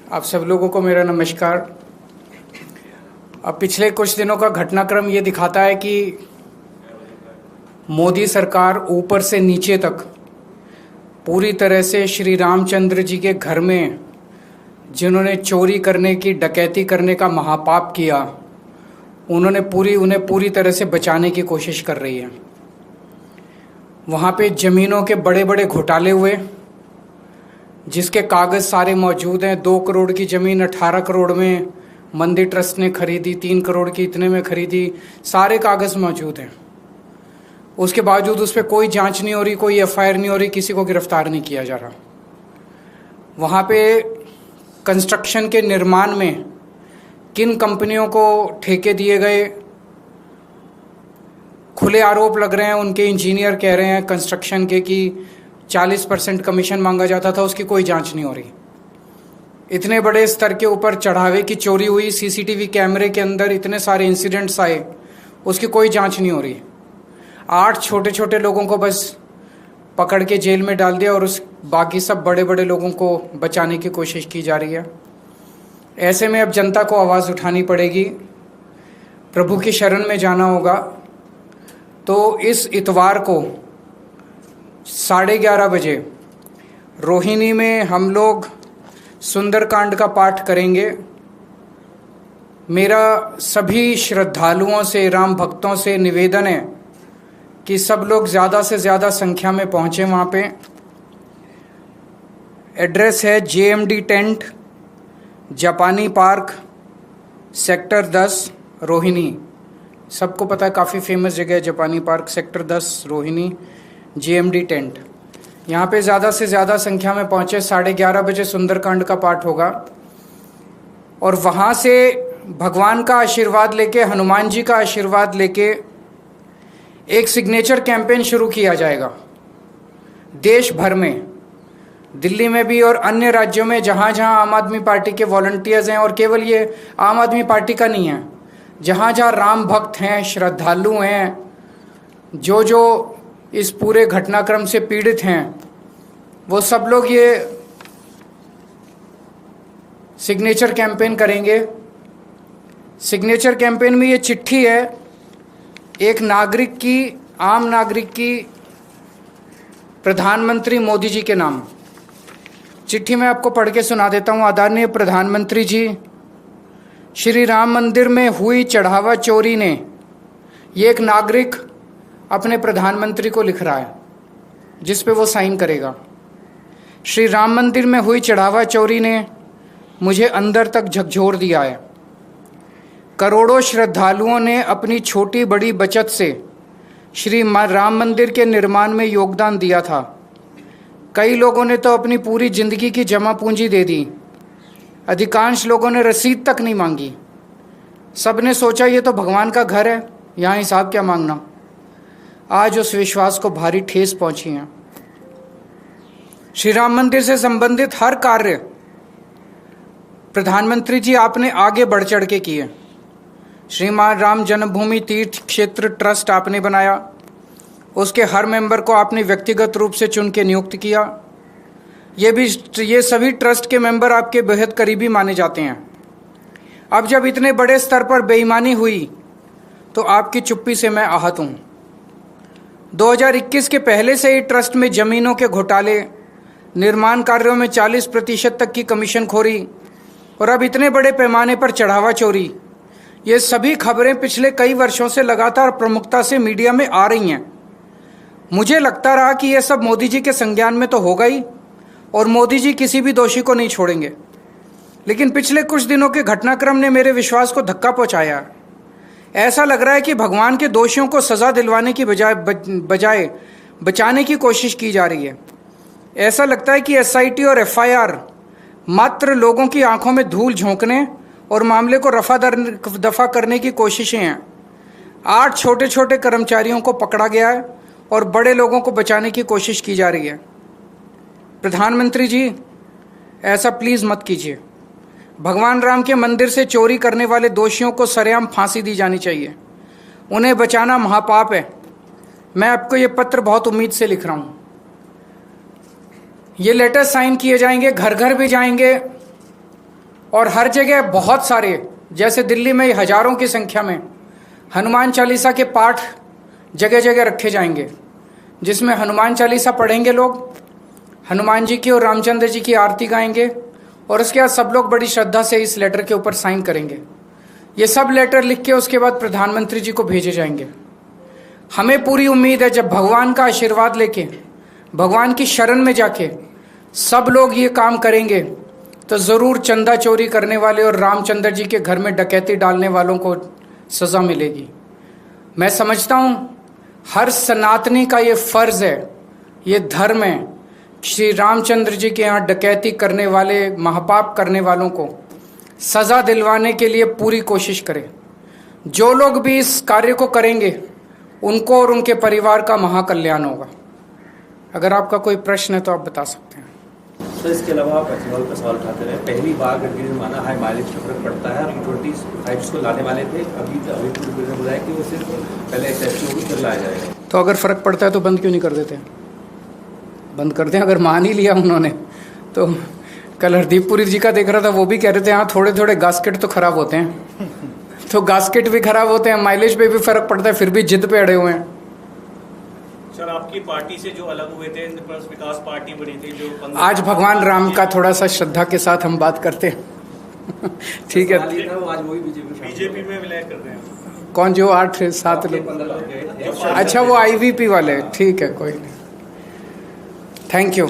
आप सब लोगों को मेरा नमस्कार। अब पिछले कुछ दिनों का घटनाक्रम ये दिखाता है कि मोदी सरकार ऊपर से नीचे तक पूरी तरह से श्री रामचंद्र जी के घर में जिन्होंने चोरी करने की, डकैती करने का महापाप किया, उन्हें पूरी तरह से बचाने की कोशिश कर रही है। वहाँ पे ज़मीनों के बड़े बड़े घोटाले हुए, जिसके कागज़ सारे मौजूद हैं। 2 करोड़ की ज़मीन 18 करोड़ में मंदिर ट्रस्ट ने खरीदी, 3 करोड़ की इतने में खरीदी, सारे कागज़ मौजूद हैं। उसके बावजूद उस पर कोई जांच नहीं हो रही, कोई एफआईआर नहीं हो रही, किसी को गिरफ्तार नहीं किया जा रहा। वहाँ पे कंस्ट्रक्शन के निर्माण में किन कंपनियों को ठेके दिए गए, खुले आरोप लग रहे हैं। उनके इंजीनियर कह रहे हैं कंस्ट्रक्शन के कि 40% कमीशन मांगा जाता था, उसकी कोई जांच नहीं हो रही। इतने बड़े स्तर के ऊपर चढ़ावे की चोरी हुई, सीसीटीवी कैमरे के अंदर इतने सारे इंसिडेंट्स आए, उसकी कोई जांच नहीं हो रही। 8 छोटे छोटे लोगों को बस पकड़ के जेल में डाल दिया और उस बाकी सब बड़े बड़े लोगों को बचाने की कोशिश की जा रही है। ऐसे में अब जनता को आवाज़ उठानी पड़ेगी, प्रभु की शरण में जाना होगा। तो इस इतवार को 11:30 बजे रोहिणी में हम लोग सुंदरकांड का पाठ करेंगे। मेरा सभी श्रद्धालुओं से, राम भक्तों से निवेदन है कि सब लोग ज़्यादा से ज़्यादा संख्या में पहुँचें वहाँ पे। एड्रेस है JMD टेंट, जापानी पार्क, सेक्टर 10, रोहिणी। सबको पता है, काफ़ी फेमस जगह है जापानी park, sector 10, Rohini, JMD tent. यहाँ पे ज़्यादा से ज़्यादा संख्या में पहुँचे। 11:30 बजे सुंदरकांड का पाठ होगा और वहाँ से भगवान का आशीर्वाद लेके, हनुमान जी का आशीर्वाद लेके एक सिग्नेचर कैंपेन शुरू किया जाएगा देश भर में, दिल्ली में भी और अन्य राज्यों में जहाँ जहाँ आम आदमी पार्टी के वॉलंटियर्स हैं। और केवल ये आम आदमी पार्टी का नहीं है, जहाँ जहाँ राम भक्त हैं, श्रद्धालु हैं, जो इस पूरे घटनाक्रम से पीड़ित हैं, वो सब लोग ये सिग्नेचर कैंपेन करेंगे। सिग्नेचर कैंपेन में ये चिट्ठी है एक नागरिक की, आम नागरिक की, प्रधानमंत्री मोदी जी के नाम। चिट्ठी मैं आपको पढ़ के सुना देता हूँ। आदरणीय प्रधानमंत्री जी, श्री राम मंदिर में हुई चढ़ावा चोरी ने, ये एक नागरिक अपने प्रधानमंत्री को लिख रहा है जिस पे वो साइन करेगा। श्री राम मंदिर में हुई चढ़ावा चोरी ने मुझे अंदर तक झकझोर दिया है। करोड़ों श्रद्धालुओं ने अपनी छोटी बड़ी बचत से श्री राम मंदिर के निर्माण में योगदान दिया था। कई लोगों ने तो अपनी पूरी जिंदगी की जमा पूंजी दे दी। अधिकांश लोगों ने रसीद तक नहीं मांगी। सब ने सोचा ये तो भगवान का घर है, यहाँ हिसाब क्या मांगना। आज उस विश्वास को भारी ठेस पहुंची है। श्री राम मंदिर से संबंधित हर कार्य प्रधानमंत्री जी आपने आगे बढ़ चढ़ के किए। श्रीमान राम जन्मभूमि तीर्थ क्षेत्र ट्रस्ट आपने बनाया, उसके हर मेंबर को आपने व्यक्तिगत रूप से चुन के नियुक्त किया। ये सभी ट्रस्ट के मेंबर आपके बेहद करीबी माने जाते हैं। अब जब इतने बड़े स्तर पर बेईमानी हुई तो आपकी चुप्पी से मैं आहत हूँ। 2021 के पहले से ही ट्रस्ट में जमीनों के घोटाले, निर्माण कार्यों में 40% तक की कमीशनखोरी और अब इतने बड़े पैमाने पर चढ़ावा चोरी, ये सभी खबरें पिछले कई वर्षों से लगातार प्रमुखता से मीडिया में आ रही हैं। मुझे लगता रहा कि यह सब मोदी जी के संज्ञान में तो होगा ही और मोदी जी किसी भी दोषी को नहीं छोड़ेंगे, लेकिन पिछले कुछ दिनों के घटनाक्रम ने मेरे विश्वास को धक्का पहुंचाया। ऐसा लग रहा है कि भगवान के दोषियों को सज़ा दिलवाने की बजाय बचाने की कोशिश की जा रही है। ऐसा लगता है कि SIT और FIR मात्र लोगों की आंखों में धूल झोंकने और मामले को दफा करने की कोशिशें हैं। 8 छोटे छोटे कर्मचारियों को पकड़ा गया है और बड़े लोगों को बचाने की कोशिश की जा रही है। प्रधानमंत्री जी, ऐसा प्लीज़ मत कीजिए। भगवान राम के मंदिर से चोरी करने वाले दोषियों को सरेआम फांसी दी जानी चाहिए। उन्हें बचाना महापाप है। मैं आपको ये पत्र बहुत उम्मीद से लिख रहा हूँ। ये लेटर साइन किए जाएंगे, घर घर भी जाएंगे और हर जगह बहुत सारे, जैसे दिल्ली में हजारों की संख्या में हनुमान चालीसा के पाठ जगह जगह रखे जाएंगे, जिसमें हनुमान चालीसा पढ़ेंगे लोग, हनुमान जी की और रामचंद्र जी की आरती गाएंगे, और उसके बाद सब लोग बड़ी श्रद्धा से इस लेटर के ऊपर साइन करेंगे। ये सब लेटर लिख के उसके बाद प्रधानमंत्री जी को भेजे जाएंगे। हमें पूरी उम्मीद है जब भगवान का आशीर्वाद लेके, भगवान की शरण में जाके सब लोग ये काम करेंगे तो ज़रूर चंदा चोरी करने वाले और रामचंद्र जी के घर में डकैती डालने वालों को सज़ा मिलेगी। मैं समझता हूँ हर सनातनी का ये फ़र्ज़ है, ये धर्म है, श्री रामचंद्र जी के यहाँ डकैती करने वाले, महापाप करने वालों को सज़ा दिलवाने के लिए पूरी कोशिश करें। जो लोग भी इस कार्य को करेंगे उनको और उनके परिवार का महाकल्याण होगा। अगर आपका कोई प्रश्न है तो आप बता सकते हैं। सर, इसके अलावा आप एथेनॉल का सवाल उठाते रहे। पहली बार गडकरी ने माना हाई माइलेज का फर्क पड़ता है। E25 को लाने वाले थे, अभी पूरी ने बताया कि वो सिर्फ पहले SFC को फिर लाया जाएगा। तो अगर फ़र्क पड़ता है तो बंद क्यों नहीं कर देते? बंद करते हैं। अगर मान ही लिया उन्होंने तो। कल हरदीप पुरी जी का देख रहा था, वो भी कह रहे थे हाँ थोड़े थोड़े गास्केट तो खराब होते हैं। तो गास्केट भी खराब होते हैं, माइलेज पे भी फर्क पड़ता है, फिर भी जिद पे अड़े हुए हैं। सर, आपकी पार्टी से जो अलग हुए थे, विकास पार्टी बनी थी जो आज भगवान राम का थोड़ा सा श्रद्धा के साथ हम बात करते हैं। ठीक है। आज वही बीजेपी में विलय कर रहे हैं। कौन? जो 8-7 लोग। अच्छा, वो IVP वाले। ठीक है, कोई नहीं। Thank you.